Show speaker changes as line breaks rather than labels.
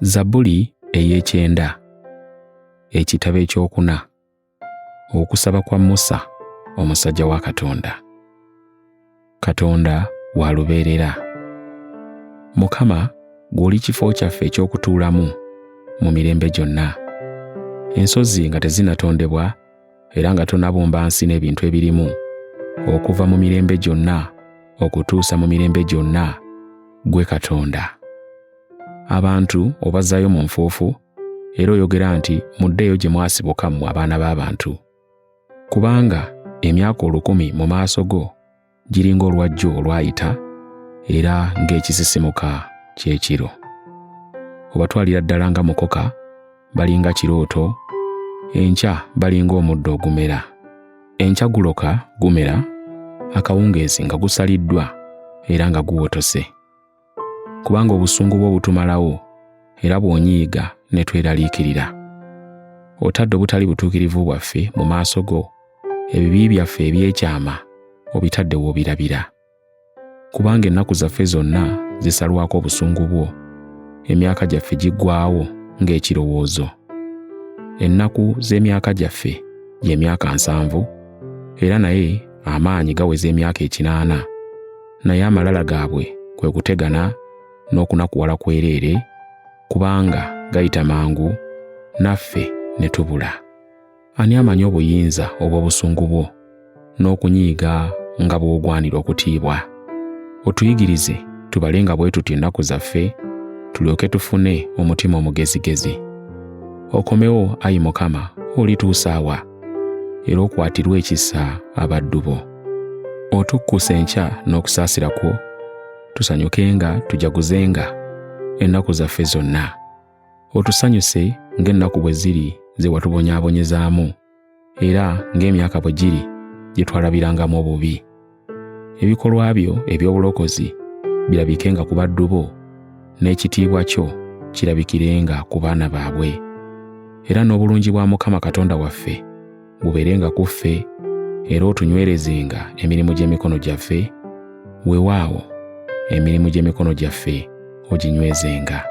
Zabbuli ey'ekyenda, ekitabo ekyokuna. Okusaba kwa Musa omusajja wa Katonda. Katonda wa lubeerera. Mukama, gw'oli kifo kyaffe eky'okutuulamu mu mirembe gyonna. Ensozi nga tezinnatondebwa era nga tonabumba nsi n'ebintu ebirimu, okuva mu mirembe gyonna okutuusa mu mirembe gyonna, gwe Katonda. Abantu obazzaayo mu nfuufu era oyogera nti muddeeyo gye mwasibuka mmwe abaana b'abantu. Kubanga emyaka 1000 mu maaso go giringa olwajjo olwayita era ng'ekisisimuka ky'ekiro. Obatwalira ddala nga mukoka, balinga kirooto, enkya balinga omuddo ogumera. Enkya guloka gumera, akawungeezi nga gusaliddwa era nga guwotose. Kubanga obusungu bwo butumalawo era bw'onyiiga ne tweraliikirira. Otadde obutali butuukirivu bwaffe mu maaso go, ebibi byaffe eby'ekyama obitadde w'obirabira. Kubanga ennaku zaffe zonna zisalwako obusungu bwo, emyaka gyaffe giggwaawo ng'ekirowoozo. Ennaku z'emyaka gyaffe gy'emyaka 7, era naye amaanyi gaweza emyaka 8, naye amalala gaabwe kwe kutegana n'okunakuwala kwereere, kubanga gayita mangu, naffe ne tubula. Ani amanyi obuyinza obw'obusungu bwo n'okunyiiga nga bw'ogwanira okutiibwa? Otuyigirize tubalenga bwe tuti ennaku zaffe, tulyoke tufune omutima omugezigezi. Okomewo, Ayi Mukama, olituusa wa? Era okwatirwe ekisa abaddu bo. Otukkuse enkya n'okusaasira kwo, tusanyukenga tujaguzenga ennaku zaffe zonna. Otusanyuse ng'ennaku bwe ziri ze watubonyaabonyezaamu, era ng'emyaka bwe giri gye twalabirangamu obubi. Ebikolwa byo eby'obulokozi birabikenga ku baddu bo, n'ekitiibwa kyo kirabikirenga ku baana baabwe. Era n'obulungi bwa Mukama Katonda waffe bubeerenga ku ffe, era otunywerezenga emirimu gy'emikono gyaffe, weewaawo emirimu gy'emikono gyaffe oginywezenga.